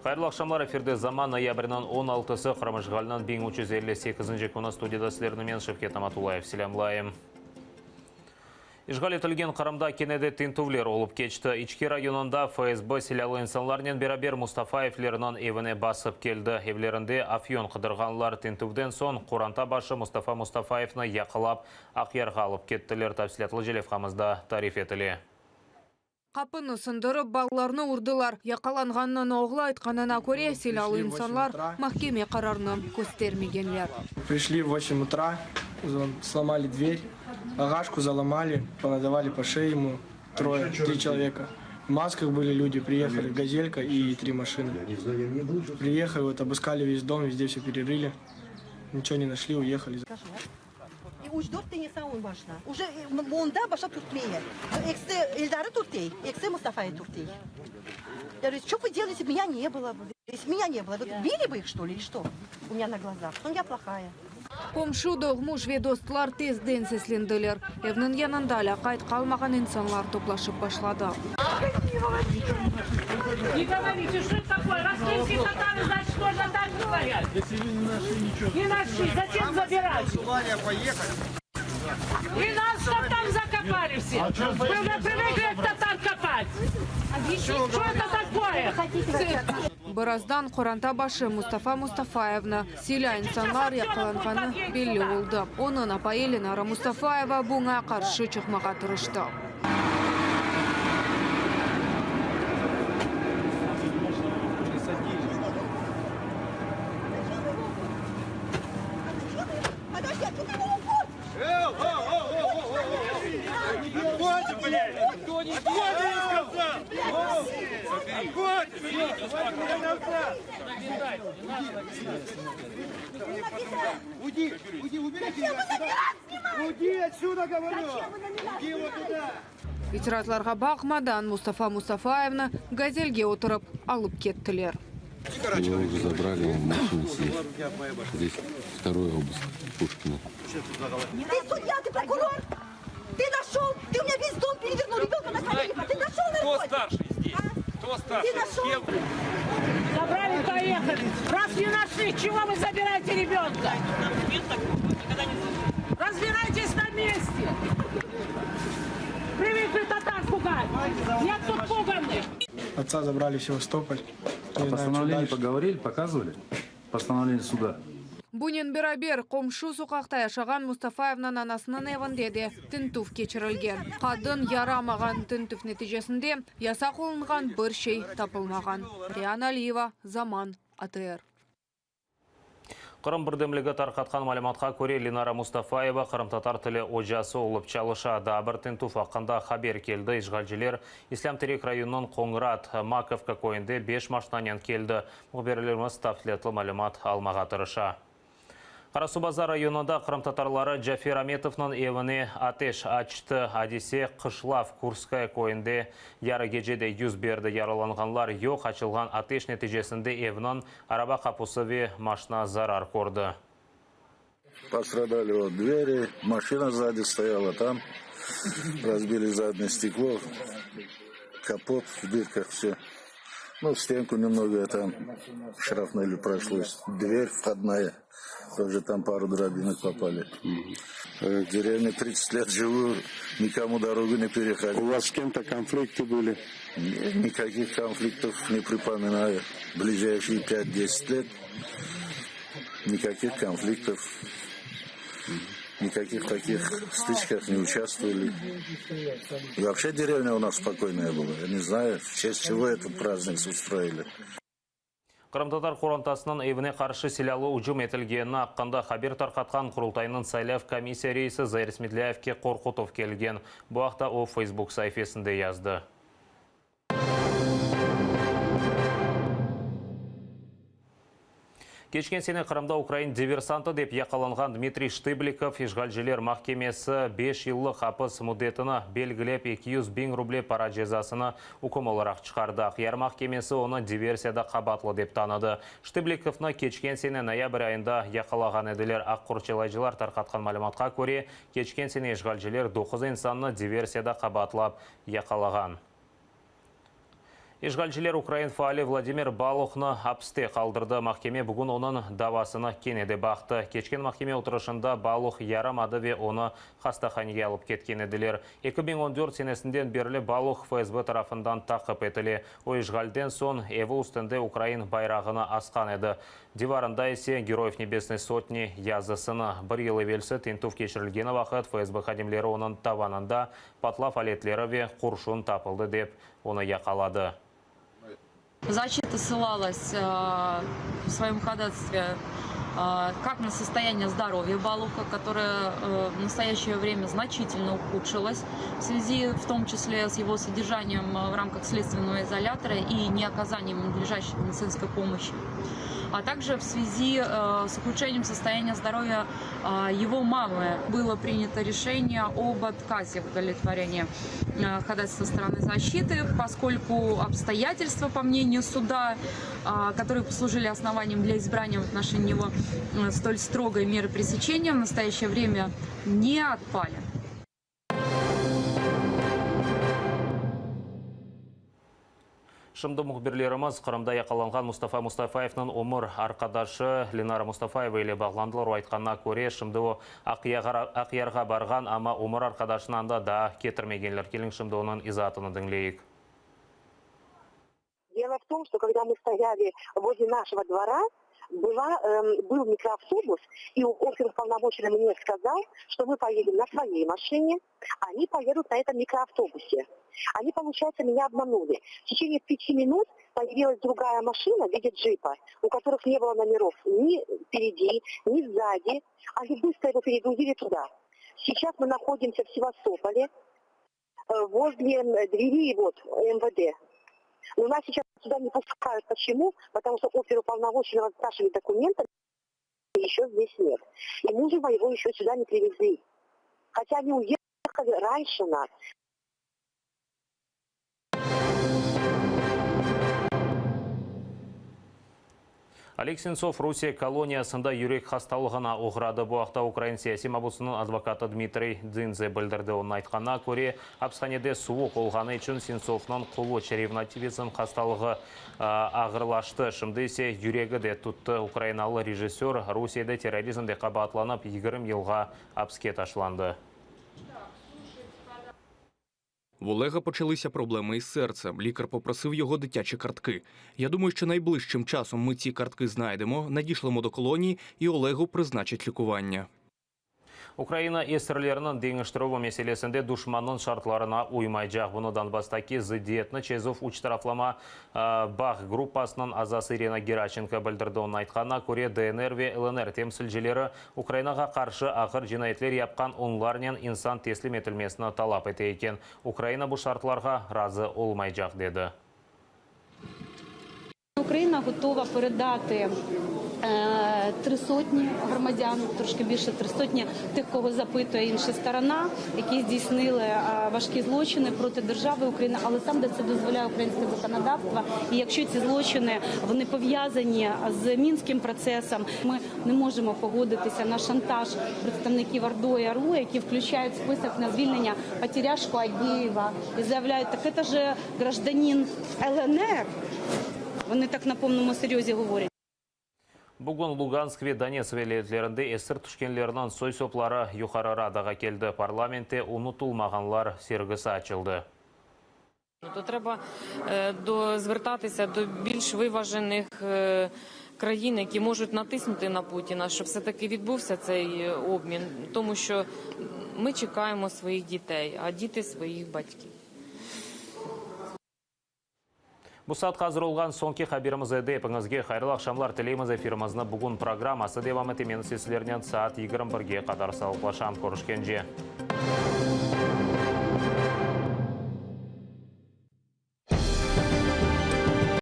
Қайырлы ақшамлар, эфирде заман ноябрынан 16-сы Қарамышғалынан 1358 күні студияда сілеріні мен Шевкет Аматулаев селямлайым. Ишғал етілген Қарамда кенеде тентувлер олып кечті. Ички районында ФСБ селялы инсанларнен берабер Мустафаевлерінен евіне басып келді. Евлерінде афион қыдырғанлар тентувден сон Құранта башы Мустафа Мустафаевны яқылап, ақярға алып кеттілер. Тәпсілетлі желевқамызда тариф етілі. Қапыны сындырып, балаларны урдылар. Яқаланғаннан оғла айтқанына көре, селялы инсанлар махкеме қарарны көстермегенлер. Пришли в 8 утра, сломали дверь, агашку заломали, понадавали по шее ему три человека. В масках были люди, приехали газелька и 3 машины. Приехали, вот обыскали весь дом, везде все перерыли, ничего не нашли, уехали. Ujdor tenisa on başına. Уже onda başa tutmaya. Эксе Эльдара Туртей, эксе Мустафа Туртей. Я говорю, что вы делаете? Меня не было. Если меня не было, вы били бы их, что ли, или что? У меня на глазах. Но я плохая. Комшудық мұш ведостлар тезден сесленделер. Евнің янындаля қайт қалмаған инсанлар топлашып башлады. Не говорите, что это такое? Российские татары, значит, тоже так говорят. Если вы не нашли ничего. Не нашли, зачем забирать? И нас что там закопали все? Вы привыкли татар копать. Что это такое? Біраздан Құранта башы Мустафа Мустафаевна селя инсанлар яқыланғаны белі oldu. Оның апайы Ленара Мустафаева бұңа қаршы чықмаға тырышты. Уйди, уберите Уйди отсюда, говорю! Уйди вот туда! Ветератларға бақмадан Мустафа Мустафаевна газельге отырып алып кеттілер. Его уже забрали, он в машине сидит. Здесь второй обыск Пушкина. Ты судья, ты прокурор? Ты нашел? Ты у меня весь дом перевернул, ребенка на коленях. Ты нашел наркотик? Кто старший здесь? Кто старший? Ты нашел? Забрали, поехали. Раз не нашли, чего вы забираете ребенка? Разбирайтесь на месте. Привыкли татар пугать. Я тут пуганный. Отца забрали в Севастополь. О постановлении поговорили, показывали? Постановление суда. Бунин берабер комшу соқақта яшаған Мустафаевнан анасының евіндеді тінтуф кечірілген. Қадын ярамаған тінтуф нәтижесінде яса қолынған бір шей тапылмаған. Риан Алиева, Заман, АТР. Қырым бірдемлігі тарқатқан малиматқа көре Ленара Мустафаева Қырым татар тілі ожасы олып чалыша дабір тінтуф аққанда хабер келді. Ишғалжелер Ислам Терек районының Қоңырат Маковка койынды 5 машинанен келді. Мұғберлеріміз тафтілетлі малимат алмаға тырыша. Қарасубазар районында Қырым татарлары Джафер Аметовның евіне атеш ачты. Адисе Қышлав Курская койынды яры гежеде 100 берді яраланғанлар йоқ ачылған атеш нәтижесінде евінің араба қапусыве машина зарар көрді. Пострадали от двери, машина сзади стояла там, разбили заднее стекло, капот в дырках все. Ну, в стенку немного там шрапнели прошлось. Дверь входная, тоже там пару дробинок попали. В деревне 30 лет живу, никому дорогу не переходил. У вас с кем-то конфликты были? Никаких конфликтов не припоминаю. Ближайшие 5-10 лет никаких конфликтов. Никаких таких стычках не участвовали. И вообще деревня у нас спокойная была. Я не знаю, в честь чего этот праздник устроили. Қырым-татар Құрантасының евіне қаршы селялы ұжым етілгеніне аққанда хабер тарқатқан құрылтайының сайлав комиссия рейсі Зайыр Смедляевке Қорқутов келген. Бұл ақта о Facebook сайфесінде yazdı. Кешкен сені Қырымда Украин диверсанты деп яқаланған Дмитрий Штыбликов Ишғалжелер махкемесі 5 жыллық хапыс мұдетіні белгілеп 200 000 рублей пара жазасыны үкім оларақ шығарды. Қияр махкемесі оны диверсияда қабатлы деп таныды. Штыбликовны кешкен сені ноябрь айында яқалаған еділер. Аққұрчылайжылар тарқатқан малыматқа көре, кешкен сені Ишғалжелер 9 инсанны диверсияда қабатлап яқалаған. Ишгалчылар Украин фаали Владимир Балухны апсте қалдырды. Махкеме бүгін оның давасыны кенеді бақты. Кечкен махкеме отырышында Балух ярамады ве оны хастаханиге алып кеткен еділер. 2014 сенесінден берлі Балух ФСБ тарафындан тақып етілі. Ой Ишгалден сон еві үстінде Украин байрағыны асқан еді. Диварында есе Героев Небесной Сотни язысыны. Бір елі велсі тентув кешірілгені вақыт ФСБ қадемлері оның таванында патлав алетлері ве құршын тапылды деп оны яқалады. Защита ссылалась в своем ходатайстве как на состояние здоровья Балуха, которое в настоящее время значительно ухудшилось в связи в том числе с его содержанием в рамках следственного изолятора и неоказанием надлежащей медицинской помощи, а также в связи с ухудшением состояния здоровья его мамы. Было принято решение об отказе в удовлетворении ходатайства стороны защиты, поскольку обстоятельства, по мнению суда, которые послужили основанием для избрания в отношении него столь строгой меры пресечения, в настоящее время не отпали. Шымды мұхбірлеріміз Қырымда яқаланған Мустафа Мустафаевның өмір арқадашы Ленара Мустафаева еле бағландылар айтқанына көре шымды ақиярға барған, ама өмір арқадашынан да кетірмегенлер. Келің шымды оның изатыны діңлейік. Дело в том, что когда мы стояли возле нашего двора, был микроавтобус, и оперуполномоченный мне сказал, что мы поедем на своей машине, они поедут на этом микроавтобусе. Они, получается, меня обманули. В течение 5 минут появилась другая машина в виде джипа, у которых не было номеров ни впереди, ни сзади. Они быстро его перегрузили туда. Сейчас мы находимся в Севастополе, возле двери МВД. Но нас сейчас сюда не пускают. Почему? Потому что оперуполномоченного спрашивает документы, еще здесь нет. И мужа моего еще сюда не привезли. Хотя они уехали раньше нас. Олег Сенцов Русия колониясында юрек хасталығына ұғырады. Бұақта Украин сияси мабусының адвокаты Дмитрий Дзинзе білдірді. Оның айтқанына көре, апсханеде суық олғаны үшін Сенцовның құлы черевнативизм хасталығы ағырлашты. Шымды есе юрегі де тұтты. Украиналы режиссер Русияда терроризмде қабатланып 20 елға апске ташланды. В Олега почалися проблеми із серцем. Лікар попросив його дитячі картки. Я думаю, що найближчим часом ми ці картки знайдемо, надішлемо до колонії і Олегу призначать лікування. Украина эсерлерінің деңіштіруі меселесінде душманның шартларына уймай жақ. Бұны Донбастаки зидиетні Чезов учтарафлама бақ группасының азасы Ирина Гераченко білдірді. Оның айтқанына көре ДНР ве ЛНР темсілжелері Украинаға қаршы ақыр жинайтлер япқан онларнен инсан теслим етілмесіні талап ете екен. Украина бұл шартларға разы олмай жақ деді. Україна готова передати 300 громадян, трошки більше 300 тих, кого запитує інша сторона, які здійснили важкі злочини проти держави України, але там, де це дозволяє українське законодавство. І якщо ці злочини вони пов'язані з Мінським процесом, ми не можемо погодитися на шантаж представників ОРДО і ОРУ, які включають список на звільнення Потеряшку Агієва і заявляють, так це ж гражданин ЛНР. Вони так на повному серйозі говорять. Бүгін Луганск ве Донецк велетлерінде әсір түшкенлерінің сой соплары юқары радаға келді. Парламентте ұнытылмағанлар сергісі açıldı. То треба звертатися до більш виважених країн, які можуть натиснути на Путіна, щоб все-таки відбувся цей обмін. Тому що ми чекаємо своїх дітей, а діти своїх батьків. Бұл саат қазір олған соңки қаберіміз әді епіңізге қайырлы ақшамлар тілейміз эфирімізні бүгін программасы девамы темен сесілерінен саат 21-ге қадар салықлашам көрішкенже.